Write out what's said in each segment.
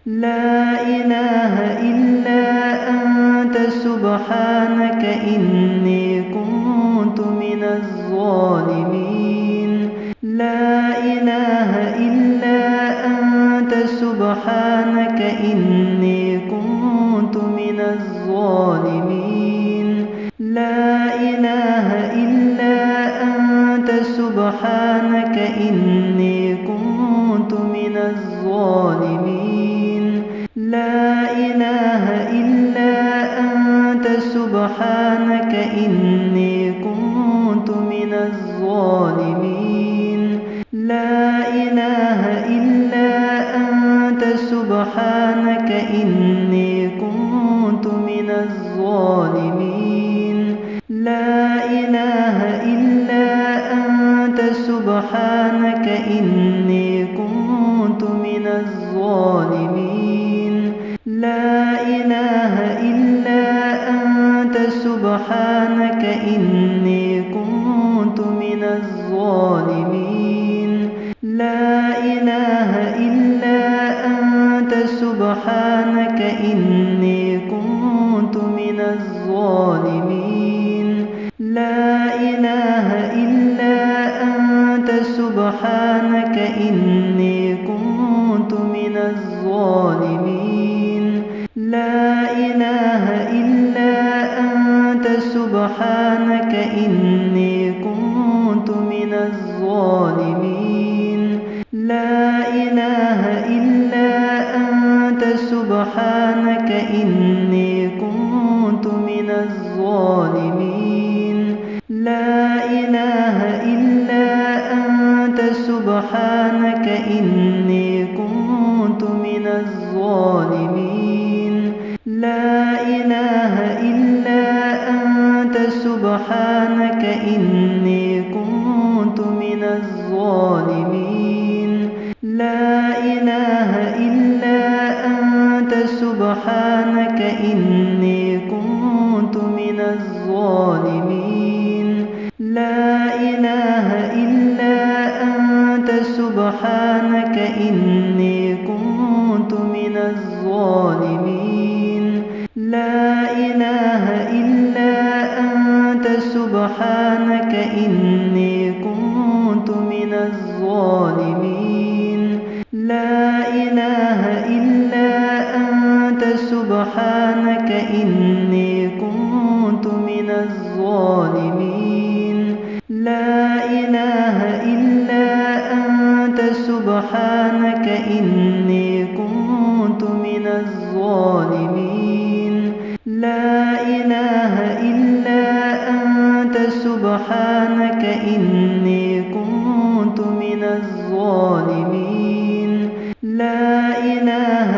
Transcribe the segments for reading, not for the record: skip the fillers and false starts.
لا إله إلا أنت سبحانك إني كنت من الظالمين. لا إله إلا أنت سبحانك إني كنت من الظالمين. لا إله إلا أنت سبحانك إني كنت من الظالمين. لا إله إلا أنت سبحانك إني كنت من الظالمين. لا إله إلا أنت سبحانك إني كنت من الظالمين. لا إله إلا أنت سبحانك إني كنت من الظالمين. لا إله إلا أنت سبحانك إني كنت من الظالمين. لا إله إلا أنت سبحانك إني كنت من الظالمين. لا إله إلا أنت سبحانك إني كنت من الظالمين. لا إله إلا أنت سبحانك إني كنت من الظالمين. لا إله إلا أنت سبحانك إني كنت من الظالمين. لا إله إلا أنت سبحانك إني كنت من الظالمين. لا إله إلا أنت سبحانك إني كنت من الظالمين. لا إله إلا أنت سبحانك إني كنت من الظالمين. لا إله إلا أنت سبحانك إني كنت من الظالمين. لا إله إلا أنت سبحانك إني كنت من الظالمين. لا إله إلا أنت سبحانك إني كنت من الظالمين. لا إله إلا أنت سبحانك إني كنت من الظالمين. لا إله إلا أنت سبحانك إني كنت من الظالمين. لا إله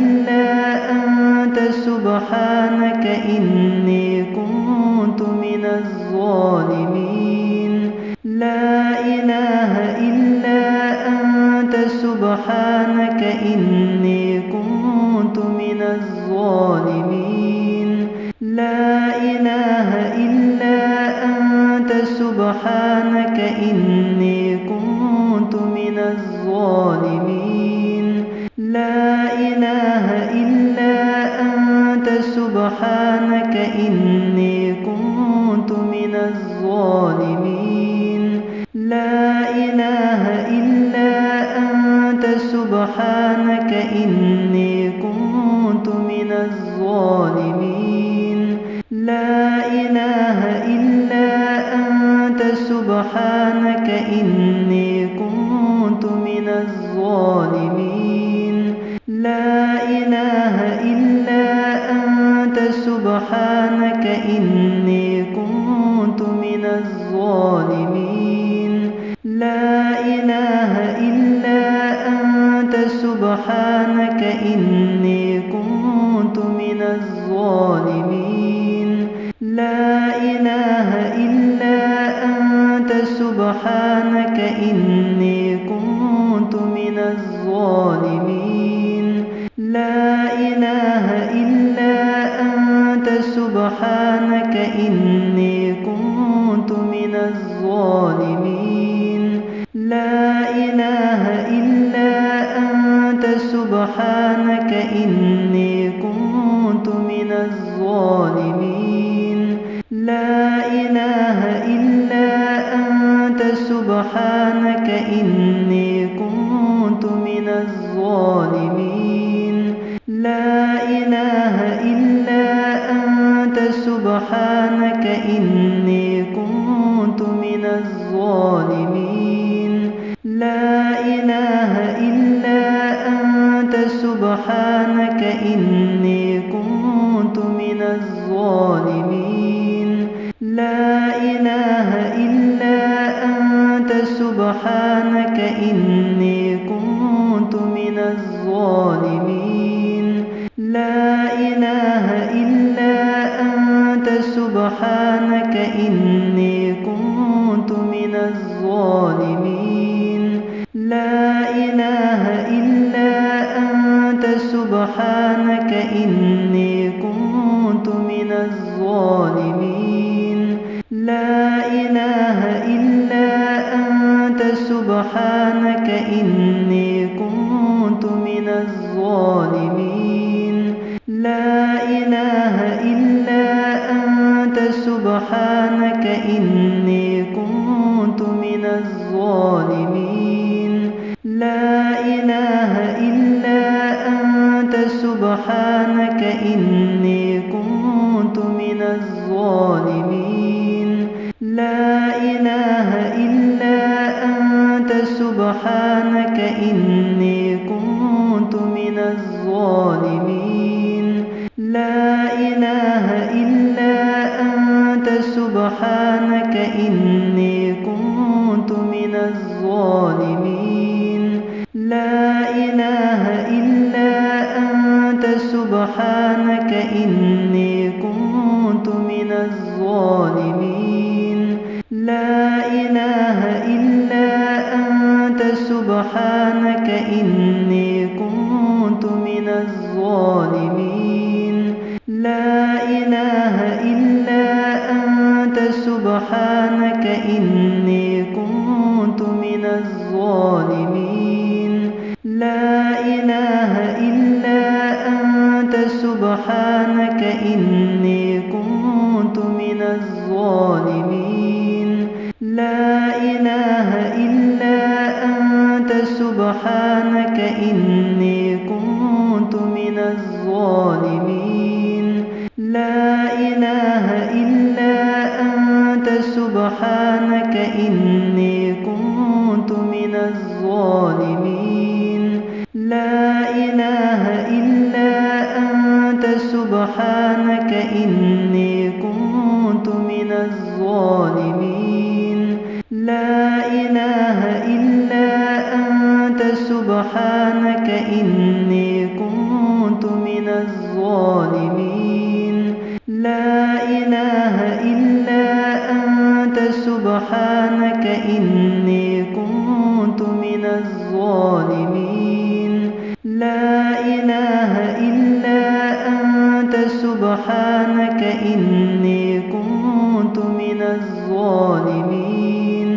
إلا أنت سبحانك إني كنت من الظالمين. لا إله إلا أنت سبحانك إني كنت من الظالمين. لا إله إلا أنت سبحانك إني كنت من الظالمين. لا إله إلا أنت سبحانك إني كنت من الظالمين. لا إله إلا أنت سبحانك إني كنت من الظالمين. لا إله إلا أنت سبحانك إني كنت من الظالمين. لا إله إلا أنت سبحانك إني كنت من الظالمين. لا إله إلا أنت سبحانك إني كنت من الظالمين. لا إله إلا أنت سبحانك إني كنت من الظالمين. لا إله إلا أنت سبحانك إني كنت من الظالمين. لا إله إلا أنت سبحانك سبحانك إني كنت من الظالمين لا إله إلا أنت سبحانك إني كنت من الظالمين لا إله إلا أنت سبحانك إني كنت من الظالمين لا إله إلا أنت سبحانك إني كنت من الظالمين لا إله إلا أنت سبحانك إني كنت من الظالمين لا إله إلا أنت سبحانك إني كنت من الظالمين لا إله إلا أنت سبحانك إني كنت من الظالمين لا إله إلا أنت سبحانك إني كنت من الظالمين لا إله إلا أنت سبحانك إني كنت من الظالمين لا إله إلا أنت سبحانك إني كنت من الظالمين لا إله إلا أنت سبحانك إني كنت من الظالمين لا إله إلا أنت سبحانك إني كنت من الظالمين لا إله إلا أنت سبحانك إني كنت من الظالمين لا إله إلا أنت سبحانك إني كنت من الظالمين لا إله إلا أنت سبحانك إني كنت من الظالمين لا إله إلا أنت سبحانك إني كنت من الظالمين لا إله إلا أنت سبحانك إني كنت من الظالمين لا إله إلا أنت سبحانك إني كنت من الظالمين لا إله إلا أنت سبحانك إني كنت من الظالمين لا إله إلا أنت سبحانك إني كنت من الظالمين لا إله إلا أنت سبحانك إني كنت من الظالمين لا إله إلا أنت سبحانك إني كنت من الظالمين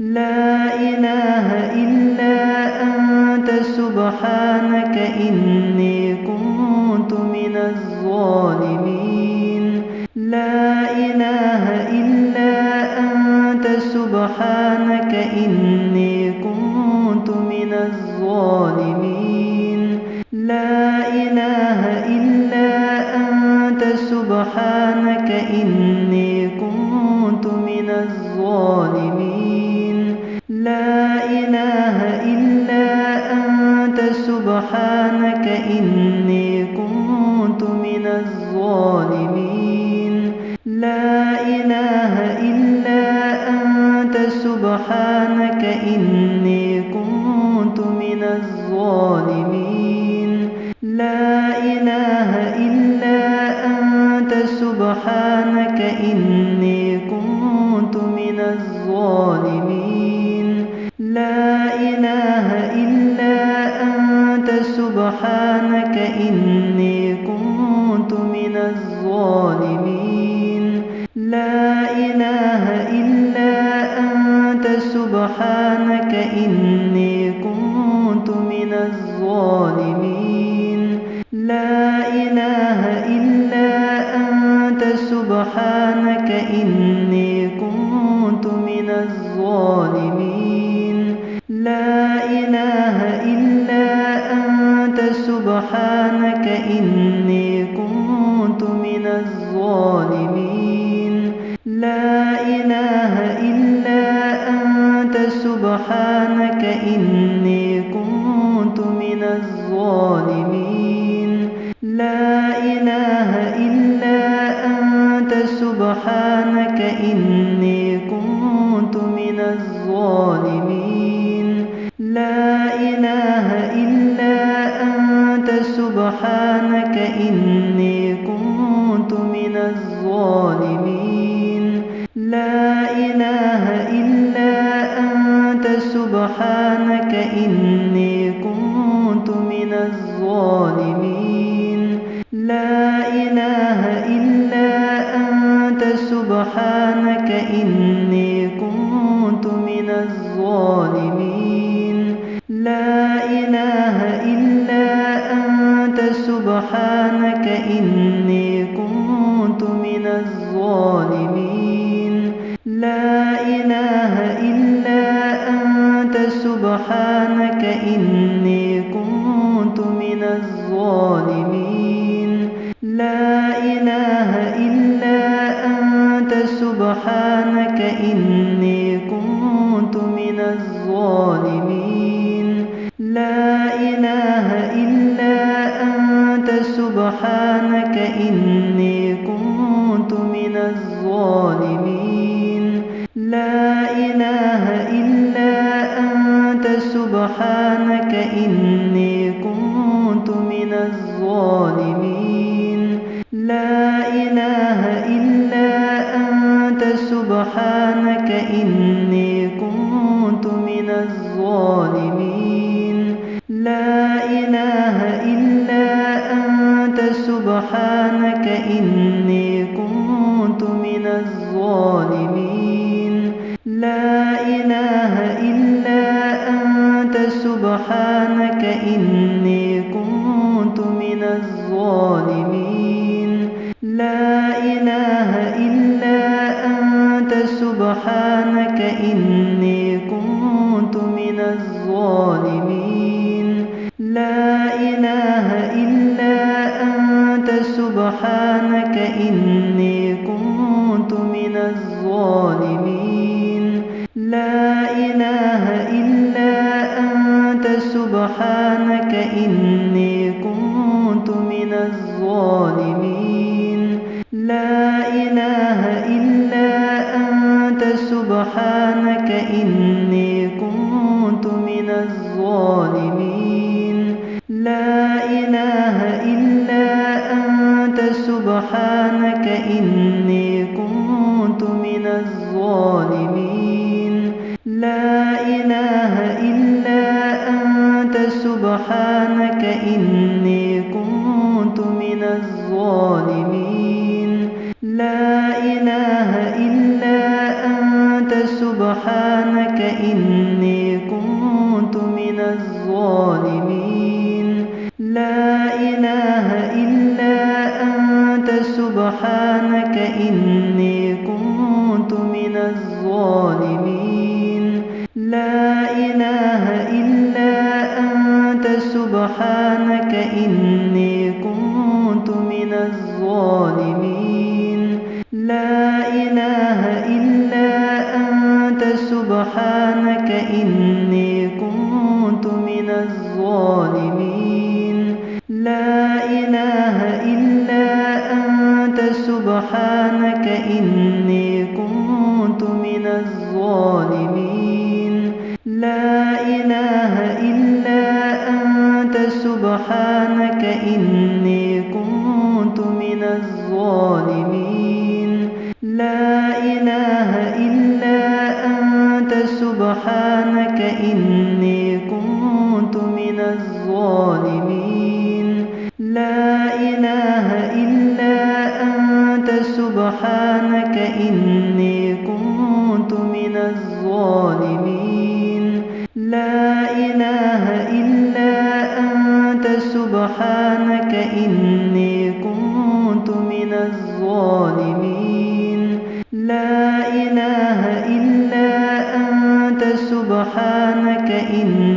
لا إله إلا أنت سبحانك إني كنت من الظالمين لا إله إلا أنت سبحانك إني كنت من الظالمين لا إله إلا أنت سبحانك إني كنت من الظالمين لا إله إلا أنت سبحانك إني كنت من الظالمين لا إله إلا أنت سبحانك إني كنت من الظالمين لا إله إلا أنت سبحانك إني كنت من الظالمين لا إله إلا أنت سبحانك إني كنت من الظالمين لا إله إلا أنت سبحانك إني كنت من الظالمين سبحانك إني كنت من الظالمين لا إله إلا أنت سبحانك إني كنت من الظالمين لا إله إلا أنت سبحانك إني كنت من الظالمين لا إله إلا أنت سبحانك إني كنت من الظالمين لا إله إلا أنت سبحانك إني كنت من الظالمين لا إله إلا أنت سبحانك إني كنت من الظالمين لا إله إلا أنت سبحانك إني كنت من الظالمين لا إله إلا أنت سبحانك إني كنت من الظالمين لا إله إلا أنت سبحانك إني كنت من الظالمين لا إله إلا أنت سبحانك إني كنت من الظالمين لا إله إلا أنت سبحانك إني كنت من الظالمين لا إله إلا أنت سبحانك إني كنت من الظالمين لا إله إلا أنت سبحانك إني كنت من الظالمين لا إله إلا أنت سبحانك إني كنت من الظالمين لا إله إلا أنت سبحانك إني كنت من الظالمين لا إله إلا أنت سبحانك إني كنت من الظالمين لا إله إلا أنت سبحانك إني كنت من الظالمين لا إله إلا أنت سبحانك إني كنت من الظالمين لا إله إلا أنت سبحانك إني كنت من الظالمين لا إله إلا أنت سبحانك إني كنت من الظالمين لا إله إلا أنت سبحانك إني كنت من الظالمين لا إله إلا أنت سبحانك إني كنت من الظالمين لا إله إلا أنت سبحانك إني كنت من الظالمين لا إله إلا أنت سبحانك إني كنت من الظالمين لا إله إلا أنت سبحانك إني كنت من الظالمين لا إله إلا أنت سبحانك إني كنت من الظالمين لا إله إلا أنت سبحانك إني كنت من الظالمين لا إله إلا أنت سبحانك إني كنت من الظالمين لا إله إلا أنت سبحانك إني كنت من الظالمين لا إله إلا أنت سبحانك إني كنت من الظالمين الظالمين لا إله إلا أنت سبحانك إني